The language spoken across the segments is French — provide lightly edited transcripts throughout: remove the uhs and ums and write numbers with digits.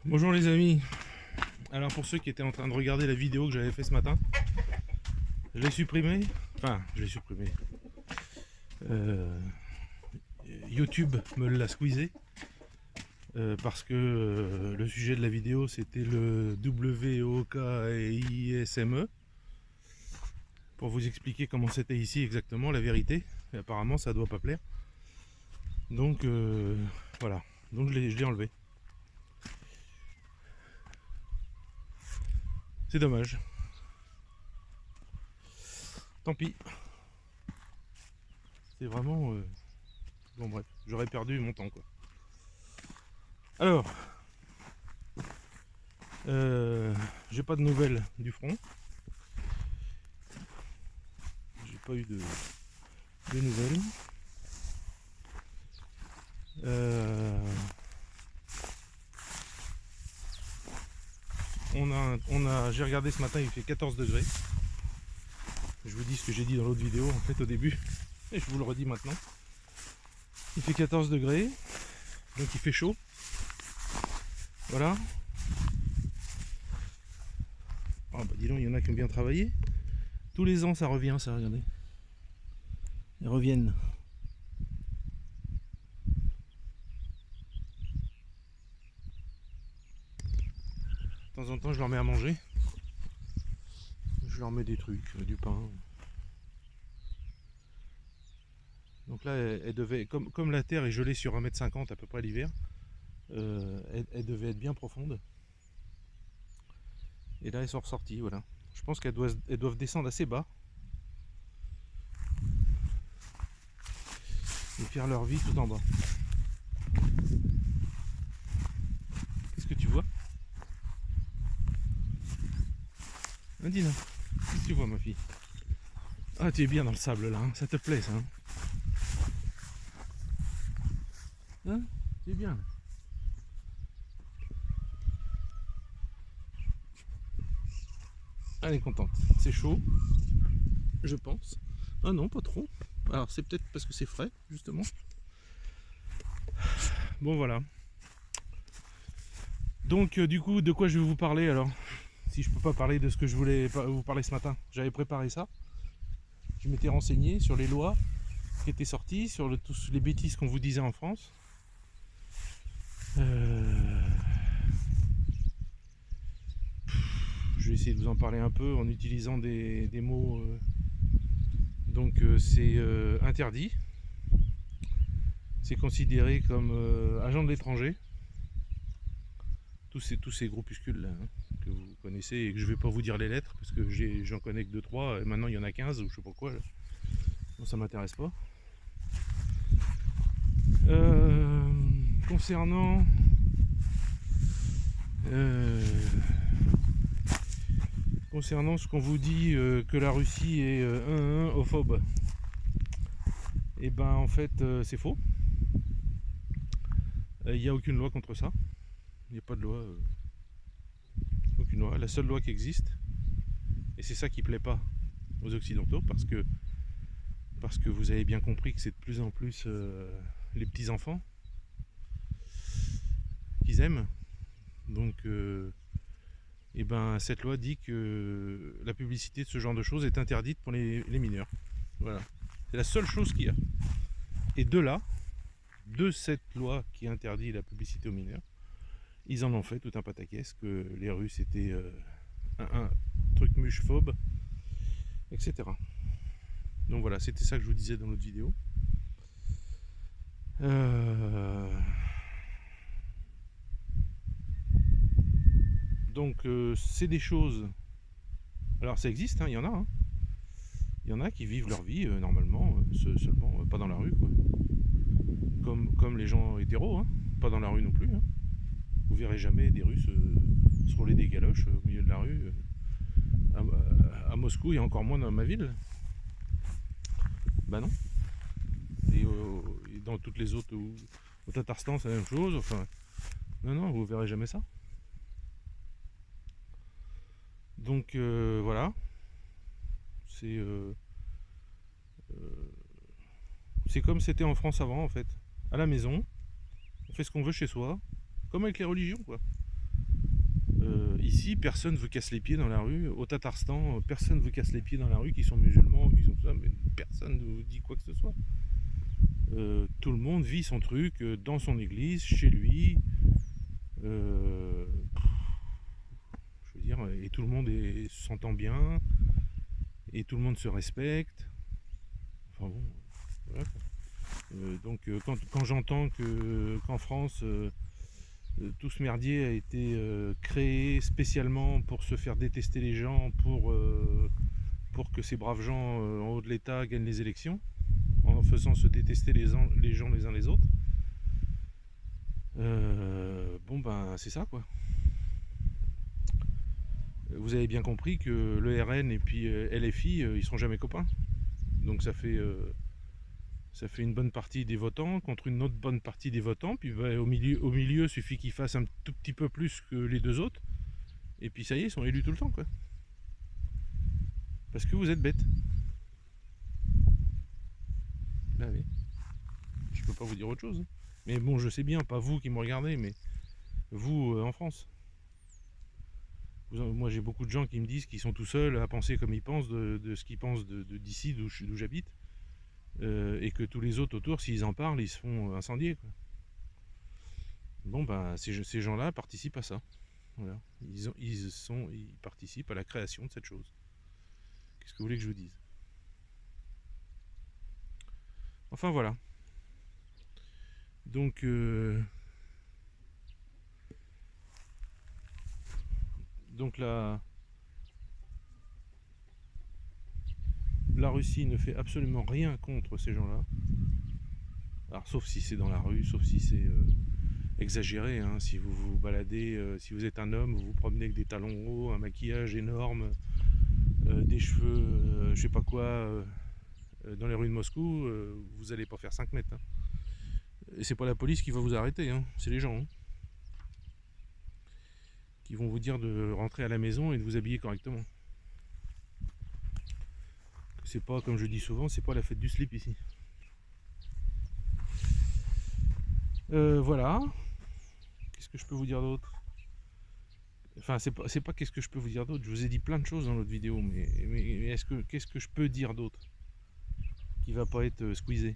Bonjour les amis. Alors pour ceux qui étaient en train de regarder la vidéo que j'avais fait ce matin, je l'ai supprimée. Enfin, je l'ai supprimée. Euh, YouTube me l'a squeezé parce que le sujet de la vidéo c'était le WOKISME pour vous expliquer comment c'était ici exactement la vérité. Et apparemment ça doit pas plaire. Donc voilà. Donc je l'ai enlevé. C'est dommage. Tant pis. C'est vraiment... Bon bref, j'aurais perdu mon temps quoi. Alors, j'ai pas de nouvelles du front. J'ai pas eu de nouvelles. J'ai regardé ce matin, il fait 14 degrés. Je vous dis ce que j'ai dit dans l'autre vidéo en fait au début, et je vous le redis maintenant. Il fait 14 degrés, donc il fait chaud. Voilà. Oh bah dis donc, il y en a qui ont bien travaillé. Tous les ans ça revient, ça, regardez. Ils reviennent. De temps en temps je leur mets à manger. Je leur mets des trucs, du pain. Donc là elle devait, comme la terre est gelée sur 1,50 m à peu près l'hiver, elle devait être bien profonde. Et là elles sont ressorties, voilà. Je pense qu'elles doivent descendre assez bas et faire leur vie tout en bas. Qu'est-ce que tu vois? Dina, qu'est-ce que tu vois ma fille? Ah, tu es bien dans le sable là, hein, ça te plaît ça, hein? Hein? Tu es bien là. Elle est contente, c'est chaud, je pense. Ah non, pas trop. Alors c'est peut-être parce que c'est frais, justement. Bon voilà. Donc du coup, de quoi je vais vous parler alors? Si je peux pas parler de ce que je voulais vous parler ce matin. J'avais préparé ça. Je m'étais renseigné sur les lois qui étaient sorties, sur tous les bêtises qu'on vous disait en France. Je vais essayer de vous en parler un peu en utilisant des mots. Donc c'est interdit. C'est considéré comme agent de l'étranger. Tous ces groupuscules là, hein, que vous connaissez et que je vais pas vous dire les lettres parce que j'en connais que 2-3 et maintenant il y en a 15 ou je sais pas quoi là. Bon, ça m'intéresse pas. Concernant concernant ce qu'on vous dit que la Russie est homophobe, et ben en fait c'est faux. Il n'y a aucune loi contre ça. Il n'y a pas de loi. Aucune loi. La seule loi qui existe, et c'est ça qui plaît pas aux Occidentaux, parce que vous avez bien compris que c'est de plus en plus les petits enfants qu'ils aiment. Donc et ben cette loi dit que la publicité de ce genre de choses est interdite pour les mineurs. Voilà. C'est la seule chose qu'il y a. Et de cette loi qui interdit la publicité aux mineurs, ils en ont fait tout un pataquès, que les Russes étaient un truc muchephobe, etc. Donc voilà, c'était ça que je vous disais dans l'autre vidéo. Donc c'est des choses... Alors ça existe, hein, il y en a. Hein. Il y en a qui vivent leur vie normalement, seulement pas dans la rue, quoi. Comme les gens hétéros, hein, pas dans la rue non plus. Hein. Vous verrez jamais des Russes se rouler des galoches au milieu de la rue. À Moscou et encore moins dans ma ville. Bah non. Et dans toutes les autres, au Tatarstan c'est la même chose. Enfin, non, vous verrez jamais ça. Donc voilà. C'est comme c'était en France avant en fait. À la maison, on fait ce qu'on veut chez soi, comme avec les religions quoi. Ici, personne ne vous casse les pieds dans la rue. Au Tatarstan, personne ne vous casse les pieds dans la rue, qui sont musulmans, qui sont tout ça, mais personne ne vous dit quoi que ce soit. Tout le monde vit son truc dans son église, chez lui. Je veux dire, et tout le monde s'entend bien, et tout le monde se respecte. Enfin bon, voilà. Donc quand j'entends qu'en France, tout ce merdier a été créé spécialement pour se faire détester les gens, pour que ces braves gens en haut de l'État gagnent les élections, en faisant se détester les gens les uns les autres, bon ben c'est ça quoi. Vous avez bien compris que le RN et puis LFI, ils seront jamais copains. Donc ça fait une bonne partie des votants contre une autre bonne partie des votants. Puis bah, au milieu, suffit qu'ils fassent un tout petit peu plus que les deux autres. Et puis ça y est, ils sont élus tout le temps, quoi. Parce que vous êtes bêtes. Là, oui. Je peux pas vous dire autre chose. Mais bon, je sais bien, pas vous qui me regardez, mais vous en France. Moi, j'ai beaucoup de gens qui me disent qu'ils sont tout seuls à penser comme ils pensent de ce qu'ils pensent d'ici, d'où j'habite. Et que tous les autres autour, s'ils en parlent, ils se font incendier, quoi. Bon, ben, ces gens-là participent à ça. Voilà. Ils participent à la création de cette chose. Qu'est-ce que vous voulez que je vous dise? Enfin, voilà. Donc, la Russie ne fait absolument rien contre ces gens-là. Alors, sauf si c'est dans la rue, sauf si c'est exagéré, hein. Si vous vous baladez, si vous êtes un homme, vous vous promenez avec des talons hauts, un maquillage énorme, des cheveux, je sais pas quoi, dans les rues de Moscou, vous allez pas faire 5 mètres. Hein. Et c'est pas la police qui va vous arrêter, hein. C'est les gens, hein, qui vont vous dire de rentrer à la maison et de vous habiller correctement. C'est pas, comme je dis souvent, c'est pas la fête du slip ici. Voilà. Qu'est-ce que je peux vous dire d'autre? Enfin, c'est pas qu'est-ce que je peux vous dire d'autre. Je vous ai dit plein de choses dans l'autre vidéo, mais qu'est-ce que je peux dire d'autre qui va pas être squeezé?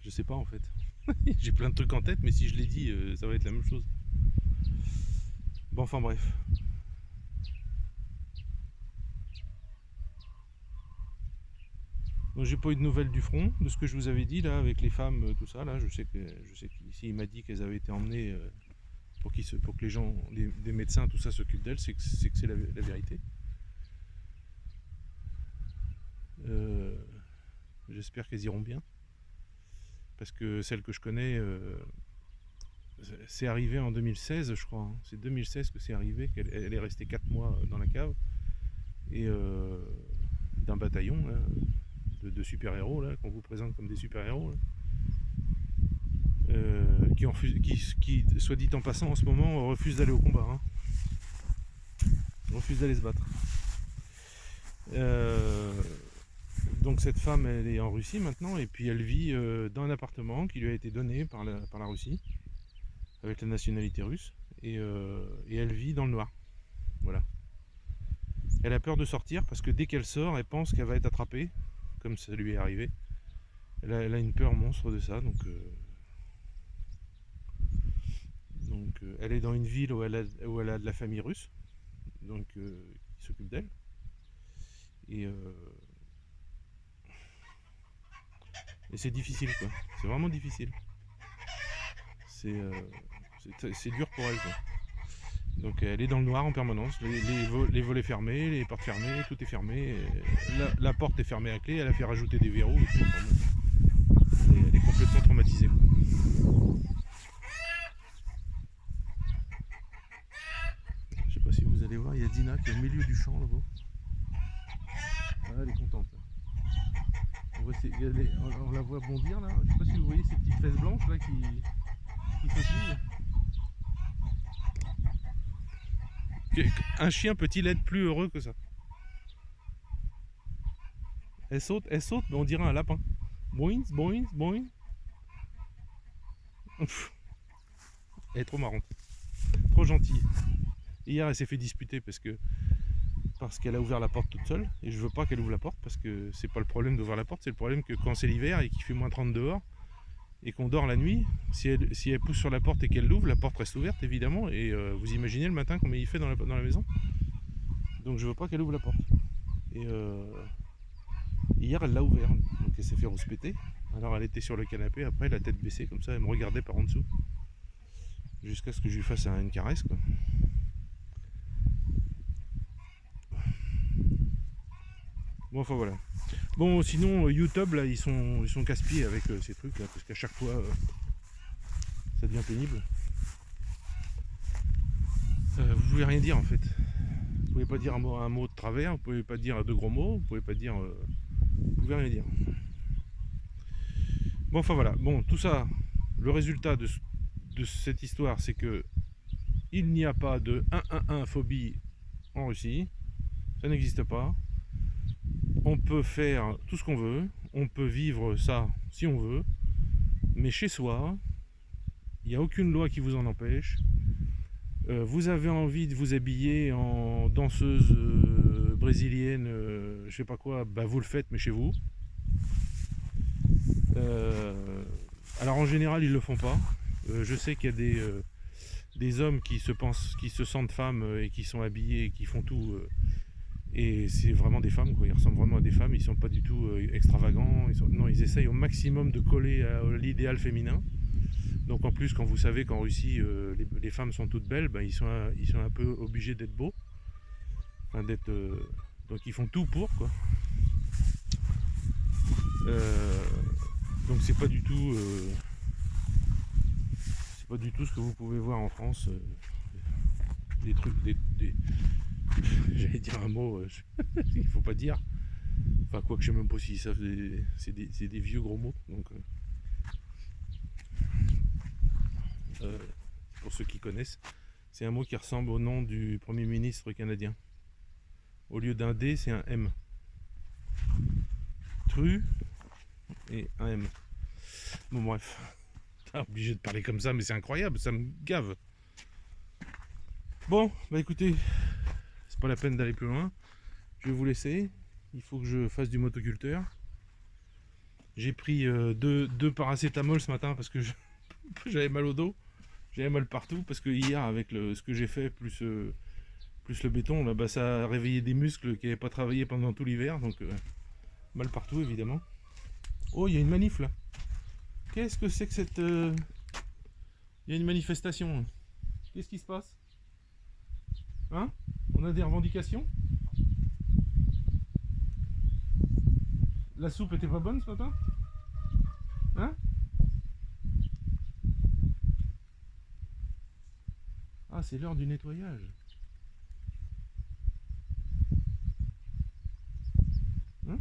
Je sais pas en fait. J'ai plein de trucs en tête, mais si je l'ai dit, ça va être la même chose. Bon, enfin bref. Donc j'ai pas eu de nouvelles du front, de ce que je vous avais dit là, avec les femmes, tout ça. Là, je sais qu'ici il m'a dit qu'elles avaient été emmenées pour que les gens, des médecins, tout ça s'occupent d'elles. C'est que c'est la vérité. J'espère qu'elles iront bien. Parce que celle que je connais, c'est arrivé en 2016, je crois. Hein. C'est 2016 que c'est arrivé, qu'elle est restée 4 mois dans la cave. Et d'un bataillon là, de super-héros, là, qu'on vous présente comme des super-héros. Qui, soit dit en passant, en ce moment, refusent d'aller au combat. Hein. Refusent d'aller se battre. Donc cette femme, elle est en Russie maintenant, et puis elle vit dans un appartement qui lui a été donné par la Russie, avec la nationalité russe, et elle vit dans le noir. Voilà. Elle a peur de sortir parce que dès qu'elle sort, elle pense qu'elle va être attrapée, comme ça lui est arrivé. Elle a une peur monstre de ça, donc elle est dans une ville où elle a de la famille russe, donc qui s'occupe d'elle. Et c'est difficile, quoi. C'est vraiment difficile. C'est dur pour elle, quoi. Donc elle est dans le noir en permanence, les volets fermés, les portes fermées, tout est fermé. La porte est fermée à clé, elle a fait rajouter des verrous et tout. Elle est complètement traumatisée, quoi. Je sais pas si vous allez voir, il y a Dina qui est au milieu du champ là-bas. Ah, elle est contente. Là. On la voit bondir là. Je sais pas si vous voyez ces petites fesses blanches là qui sautillent. Un chien peut-il être plus heureux que ça? elle saute, mais on dirait un lapin. Boing, boing, boing. Elle est trop marrante, trop gentille. Hier, elle s'est fait disputer parce qu'elle a ouvert la porte toute seule, et je veux pas qu'elle ouvre la porte, parce que c'est pas le problème d'ouvrir la porte, c'est le problème que quand c'est l'hiver et qu'il fait moins 30 dehors, et qu'on dort la nuit, si elle pousse sur la porte et qu'elle l'ouvre, la porte reste ouverte évidemment, et vous imaginez le matin combien il fait dans la maison. Donc je veux pas qu'elle ouvre la porte. Et hier elle l'a ouvert, donc elle s'est fait rouspéter. Alors elle était sur le canapé, après la tête baissée comme ça, elle me regardait par en dessous, jusqu'à ce que je lui fasse une caresse, quoi. Bon, enfin voilà. Bon, sinon YouTube là, ils sont casse-pieds avec ces trucs là, parce qu'à chaque fois ça devient pénible. Vous pouvez rien dire en fait. Vous pouvez pas dire un mot de travers, vous pouvez pas dire de gros mots, vous pouvez pas dire, vous pouvez rien dire. Bon, enfin voilà. Bon, tout ça, le résultat de cette histoire, c'est que il n'y a pas de 111 phobie en Russie. Ça n'existe pas. On peut faire tout ce qu'on veut, on peut vivre ça si on veut, mais chez soi, il n'y a aucune loi qui vous en empêche. Vous avez envie de vous habiller en danseuse brésilienne, je sais pas quoi, bah vous le faites, mais chez vous. Alors en général, ils le font pas. Je sais qu'il y a des hommes qui se sentent femmes et qui sont habillés et qui font tout. Et c'est vraiment des femmes, quoi. Ils ressemblent vraiment à des femmes. Ils sont pas du tout extravagants. Non, ils essayent au maximum de coller à l'idéal féminin. Donc en plus, quand vous savez qu'en Russie, les femmes sont toutes belles, ben, ils sont un peu obligés d'être beaux. Enfin, donc ils font tout pour, quoi. Donc c'est pas du tout ce que vous pouvez voir en France. Des trucs, j'allais dire un mot il faut pas dire. Enfin, quoi que je sais même pas si ça, c'est des vieux gros mots. Donc pour ceux qui connaissent, c'est un mot qui ressemble au nom du Premier ministre canadien. Au lieu d'un D, c'est un M. Tru et un M. Bon, bref. T'es obligé de parler comme ça, mais c'est incroyable, ça me gave. Bon, bah écoutez, c'est pas la peine d'aller plus loin. Je vais vous laisser. Il faut que je fasse du motoculteur. J'ai pris deux paracétamol ce matin parce que j'avais mal au dos. J'avais mal partout parce que hier, avec ce que j'ai fait, plus le béton, là, bah, ça a réveillé des muscles qui n'avaient pas travaillé pendant tout l'hiver. Donc, mal partout, évidemment. Oh, il y a une manif là. Qu'est-ce que c'est que cette... Il y a une manifestation. Qu'est-ce qui se passe? Hein? On a des revendications? La soupe était pas bonne ce matin? Hein? Ah, c'est l'heure du nettoyage. Hein?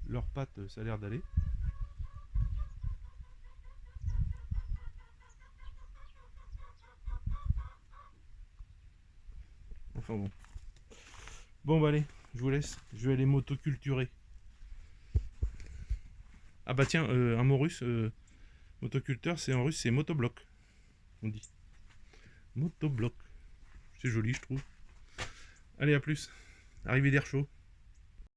Leurs pattes, ça a l'air d'aller. Enfin bon. Bon bah allez, je vous laisse. Je vais aller motoculturer. Ah bah tiens, un mot russe, motoculteur, c'est en russe, c'est motobloc. On dit. Motobloc. C'est joli, je trouve. Allez, à plus. Arrivez d'air chaud.